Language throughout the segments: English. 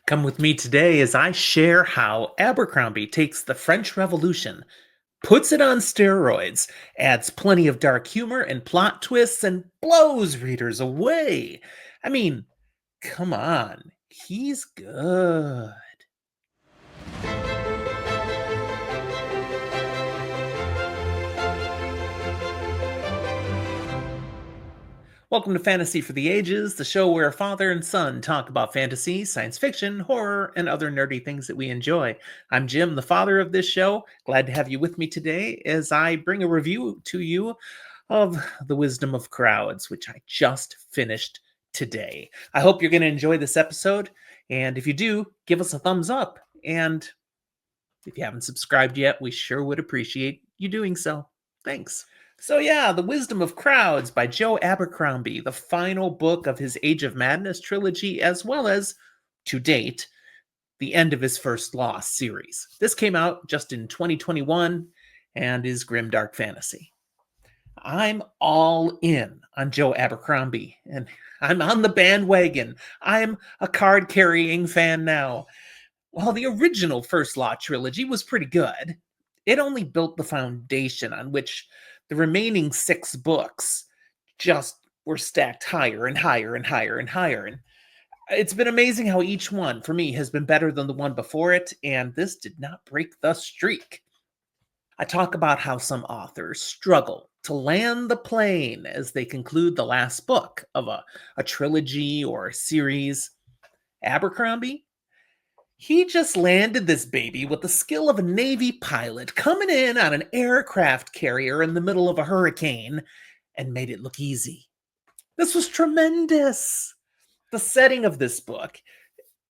Come with me today as I share how Abercrombie takes the French Revolution, puts it on steroids, adds plenty of dark humor and plot twists, and blows readers away. I mean, come on, he's good. Welcome to Fantasy for the Ages, the show where a father and son talk about fantasy, science fiction, horror, and other nerdy things that we enjoy. I'm Jim, the father of this show. Glad to have you with me today as I bring a review to you of The Wisdom of Crowds, which I just finished today. I hope you're going to enjoy this episode, and if you do, give us a thumbs up. And if you haven't subscribed yet, we sure would appreciate you doing so. Thanks. So yeah, The Wisdom of Crowds by Joe Abercrombie, the final book of his Age of Madness trilogy, as well as, to date, the end of his First Lost series. This came out just in 2021 and is grimdark fantasy. I'm all in on Joe Abercrombie, and I'm on the bandwagon. I'm a card-carrying fan now. While the original First Law trilogy was pretty good, it only built the foundation on which the remaining 6 books just were stacked higher and higher and higher and higher. And it's been amazing how each one, for me, has been better than the one before it, and this did not break the streak. I talk about how some authors struggle to land the plane as they conclude the last book of a trilogy or a series. Abercrombie, he just landed this baby with the skill of a Navy pilot coming in on an aircraft carrier in the middle of a hurricane and made it look easy. This was tremendous. The setting of this book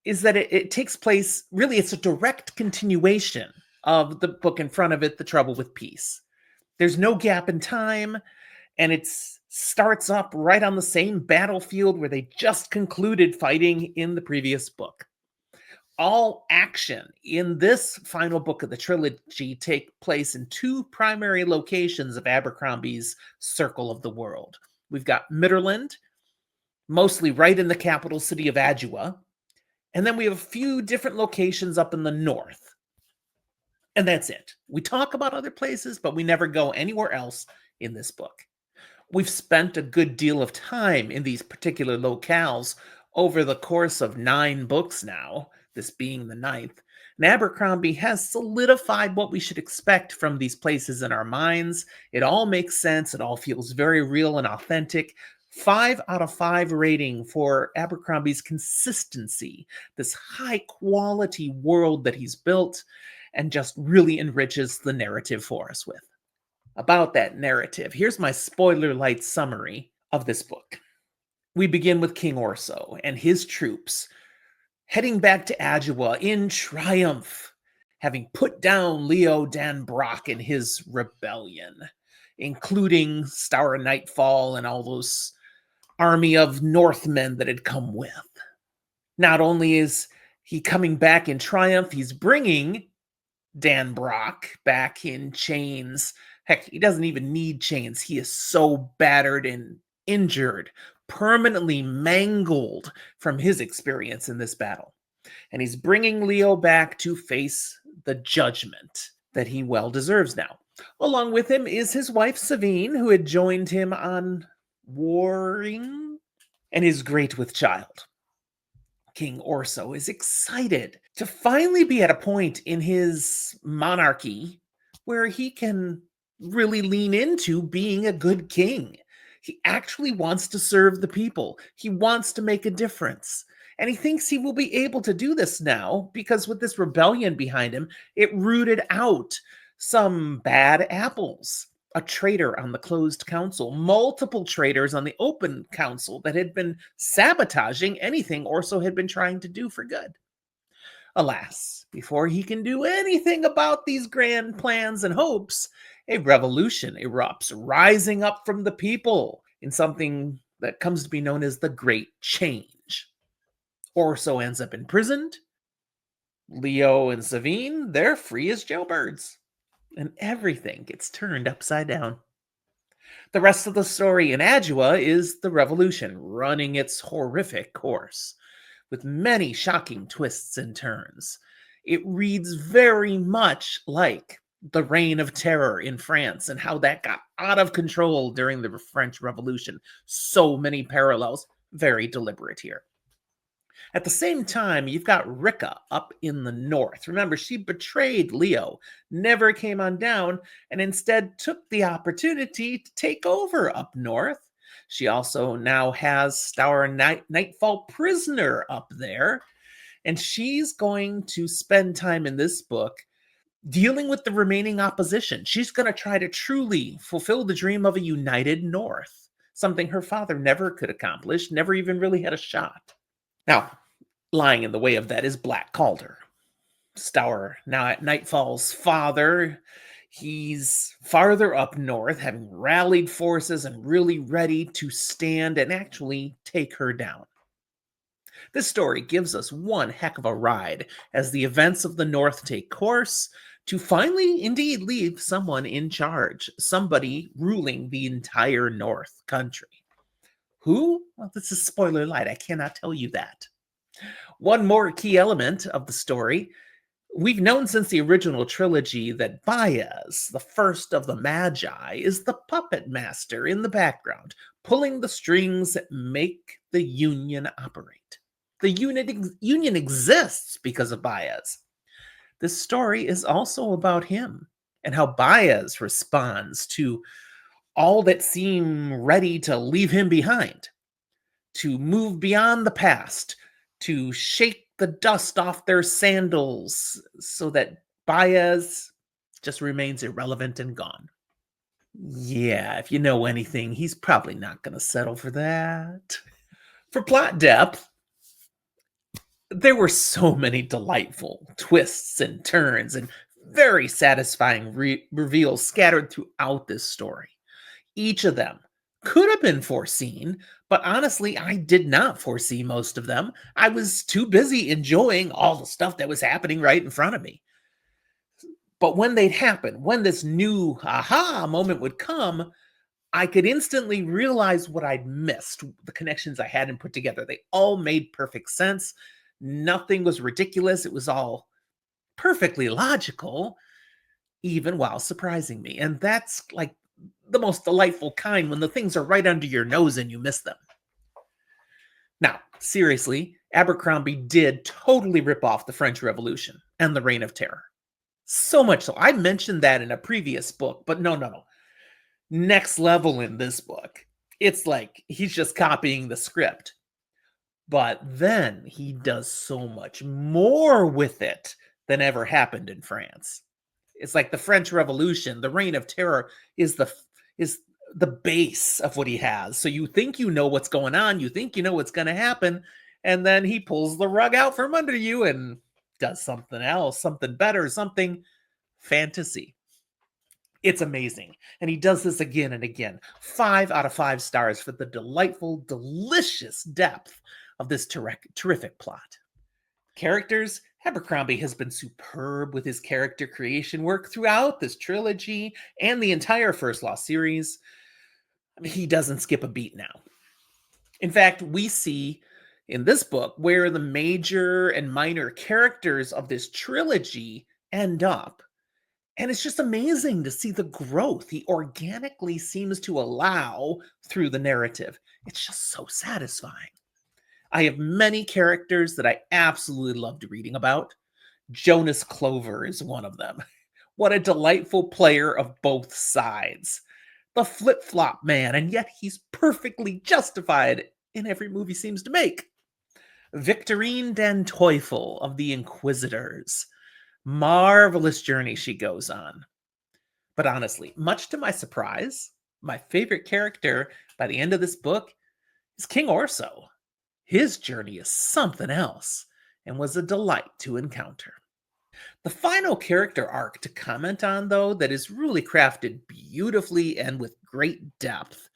is that it takes place, really, it's a direct continuation of the book in front of it, The Trouble with Peace. There's no gap in time, and it starts up right on the same battlefield where they just concluded fighting in the previous book. All action in this final book of the trilogy take place in 2 primary locations of Abercrombie's Circle of the World. We've got Midderland, mostly right in the capital city of Adua, and then we have a few different locations up in the north. And that's it. We talk about other places, but we never go anywhere else in this book. We've spent a good deal of time in these particular locales over the course of 9 books now, this being the 9th, and Abercrombie has solidified what we should expect from these places in our minds. It all makes sense. It all feels very real and authentic. 5 out of 5 rating for Abercrombie's consistency, this high quality world that he's built and just really enriches the narrative for us with. About that narrative, here's my spoiler-lite summary of this book. We begin with King Orso and his troops heading back to Adua in triumph, having put down Leo Dan Brock and his rebellion, including Star of Nightfall and all those army of Northmen that had come with. Not only is he coming back in triumph, he's bringing Dan Brock back in chains. Heck, he doesn't even need chains. He is so battered and injured, permanently mangled from his experience in this battle. And he's bringing Leo back to face the judgment that he well deserves now. Along with him is his wife Savine, who had joined him on warring, and is great with child. King Orso is excited to finally be at a point in his monarchy where he can really lean into being a good king. He actually wants to serve the people. He wants to make a difference. And he thinks he will be able to do this now because with this rebellion behind him, it rooted out some bad apples. A traitor on the closed council, multiple traitors on the open council that had been sabotaging anything Orso had been trying to do for good. Alas, before he can do anything about these grand plans and hopes, a revolution erupts, rising up from the people in something that comes to be known as the Great Change. Orso ends up imprisoned. Leo and Savine, they're free as jailbirds. And everything gets turned upside down. The rest of the story in Adua is the revolution running its horrific course. with many shocking twists and turns. It reads very much like the Reign of Terror in France and how that got out of control during the French Revolution. So many parallels, very deliberate here. At the same time, you've got Ricka up in the north. Remember, she betrayed Leo, never came on down, and instead took the opportunity to take over up north. She also now has our Nightfall prisoner up there, and she's going to spend time in this book dealing with the remaining opposition. She's going to try to truly fulfill the dream of a united North, something her father never could accomplish, never even really had a shot. Now, lying in the way of that is Black Calder. Stour, now at Nightfall's father, he's farther up north, having rallied forces and really ready to stand and actually take her down. This story gives us one heck of a ride as the events of the North take course to finally indeed leave someone in charge, somebody ruling the entire North country. Who? Well, this is spoiler light. I cannot tell you that. One more key element of the story. We've known since the original trilogy that Baez, the first of the Magi, is the puppet master in the background, pulling the strings that make the Union operate. The Union exists because of Baez. This story is also about him and how Baez responds to all that seem ready to leave him behind, to move beyond the past, to shake the dust off their sandals so that Baez just remains irrelevant and gone. Yeah, if you know anything, he's probably not going to settle for that. For plot depth, there were so many delightful twists and turns and very satisfying reveals scattered throughout this story. Each of them could have been foreseen, but honestly, I did not foresee most of them. I was too busy enjoying all the stuff that was happening right in front of me. But when they'd happen, when this new aha moment would come, I could instantly realize what I'd missed, the connections I hadn't put together. They all made perfect sense. Nothing was ridiculous. It was all perfectly logical, even while surprising me. And that's like the most delightful kind when the things are right under your nose and you miss them. Now, seriously, Abercrombie did totally rip off the French Revolution and the Reign of Terror. So much so. I mentioned that in a previous book, but no. Next level in this book. It's like he's just copying the script. But then he does so much more with it than ever happened in France. It's like the French Revolution, the Reign of Terror is the base of what he has. So you think you know what's going on, you think you know what's going to happen, and then he pulls the rug out from under you and does something else, something better, something fantasy. It's amazing. And he does this again and again. 5 out of 5 stars for the delightful, delicious depth of this terrific plot. Characters, Abercrombie has been superb with his character creation work throughout this trilogy and the entire First Law series. I mean, he doesn't skip a beat now. In fact, we see in this book where the major and minor characters of this trilogy end up. And it's just amazing to see the growth he organically seems to allow through the narrative. It's just so satisfying. I have many characters that I absolutely loved reading about. Jonas Clover is one of them. What a delightful player of both sides. The flip-flop man, and yet he's perfectly justified in every move he seems to make. Victorine den Teufel of the Inquisitors. Marvelous journey she goes on. But honestly, much to my surprise, my favorite character by the end of this book is King Orso. His journey is something else and was a delight to encounter. The final character arc to comment on, though, that is really crafted beautifully and with great depth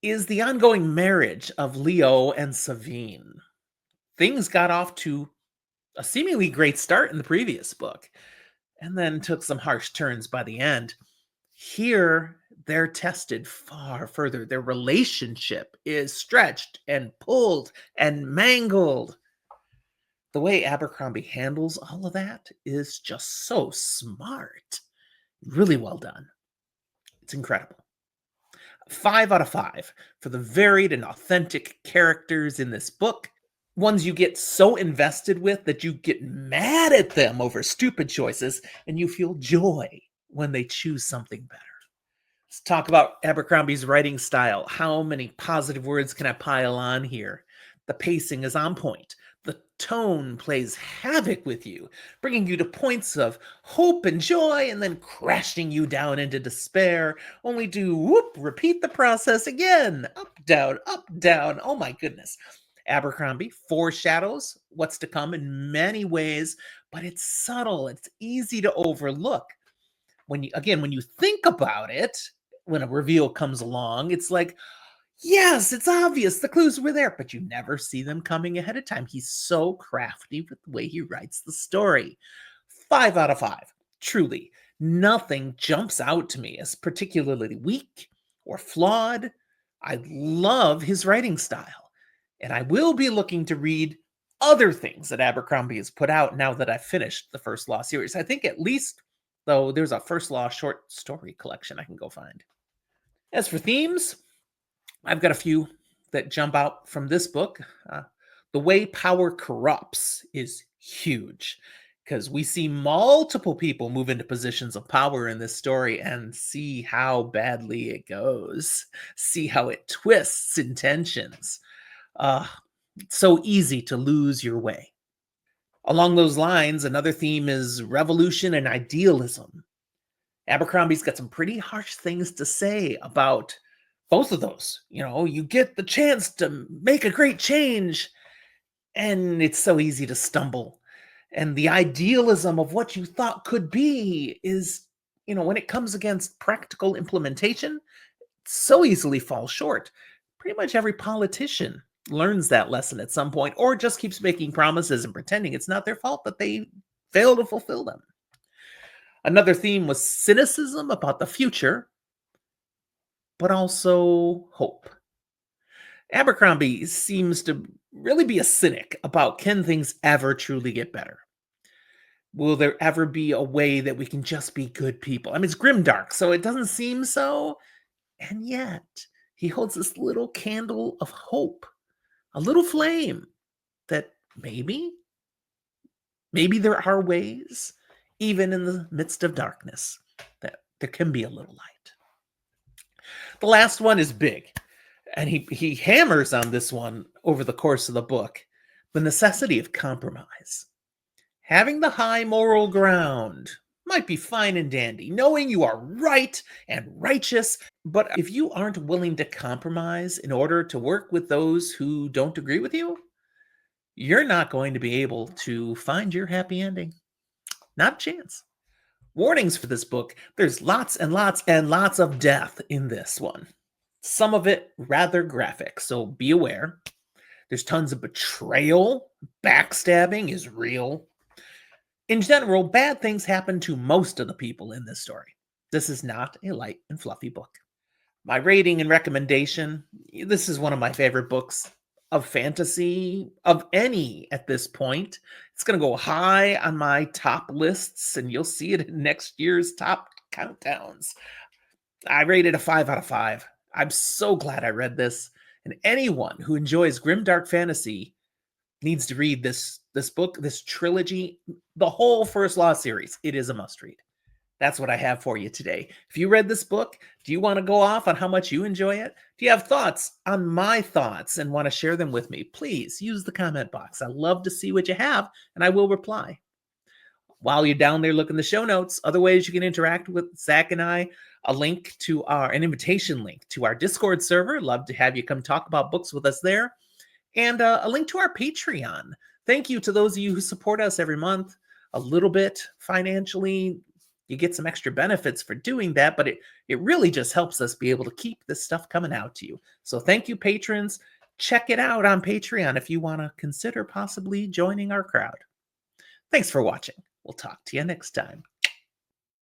is the ongoing marriage of Leo and Savine. Things got off to a seemingly great start in the previous book and then took some harsh turns by the end. Here, they're tested far further. Their relationship is stretched and pulled and mangled. The way Abercrombie handles all of that is just so smart. Really well done. It's incredible. 5 out of 5 for the varied and authentic characters in this book. Ones you get so invested with that you get mad at them over stupid choices, and you feel joy when they choose something better. Let's talk about Abercrombie's writing style. How many positive words can I pile on here? The pacing is on point. The tone plays havoc with you, bringing you to points of hope and joy and then crashing you down into despair, only to whoop, repeat the process again. Up, down, up, down. Oh my goodness. Abercrombie foreshadows what's to come in many ways, but it's subtle. It's easy to overlook. When you think about it, when a reveal comes along, it's like, yes, it's obvious. The clues were there, but you never see them coming ahead of time. He's so crafty with the way he writes the story. 5 out of 5. Truly, nothing jumps out to me as particularly weak or flawed. I love his writing style, and I will be looking to read other things that Abercrombie has put out now that I've finished the First Law series. I think at least, though, there's a First Law short story collection I can go find. As for themes, I've got a few that jump out from this book. The way power corrupts is huge because we see multiple people move into positions of power in this story and see how badly it goes, see how it twists intentions. It's so easy to lose your way. Along those lines, another theme is revolution and idealism. Abercrombie's got some pretty harsh things to say about both of those. You get the chance to make a great change, and it's so easy to stumble. And the idealism of what you thought could be is, when it comes against practical implementation, so easily falls short. Pretty much every politician learns that lesson at some point, or just keeps making promises and pretending it's not their fault that they fail to fulfill them. Another theme was cynicism about the future, but also hope. Abercrombie seems to really be a cynic about, can things ever truly get better? Will there ever be a way that we can just be good people? I mean, it's grimdark, so it doesn't seem so. And yet, he holds this little candle of hope, a little flame that maybe there are ways, even in the midst of darkness, that there can be a little light. The last one is big, and he hammers on this one over the course of the book: the necessity of compromise. Having the high moral ground might be fine and dandy, knowing you are right and righteous, but if you aren't willing to compromise in order to work with those who don't agree with you, you're not going to be able to find your happy ending. Not a chance. Warnings for this book: there's lots and lots and lots of death in this one. Some of it rather graphic, so be aware. There's tons of betrayal. Backstabbing is real. In general, bad things happen to most of the people in this story. This is not a light and fluffy book. My rating and recommendation: this is one of my favorite books of fantasy, of any at this point. It's going to go high on my top lists, and you'll see it in next year's top countdowns. I rated a 5 out of 5. I'm so glad I read this, and anyone who enjoys grimdark fantasy needs to read this book, this trilogy, the whole First Law series. It is a must read. That's what I have for you today. If you read this book, do you want to go off on how much you enjoy it? Do you have thoughts on my thoughts and want to share them with me? Please use the comment box. I love to see what you have, and I will reply. While you're down there, look in the show notes. Other ways you can interact with Zach and I: an invitation link to our Discord server. Love to have you come talk about books with us there. And a link to our Patreon. Thank you to those of you who support us every month a little bit financially. You get some extra benefits for doing that, but it really just helps us be able to keep this stuff coming out to you. So thank you, patrons. Check it out on Patreon if you want to consider possibly joining our crowd. Thanks for watching. We'll talk to you next time.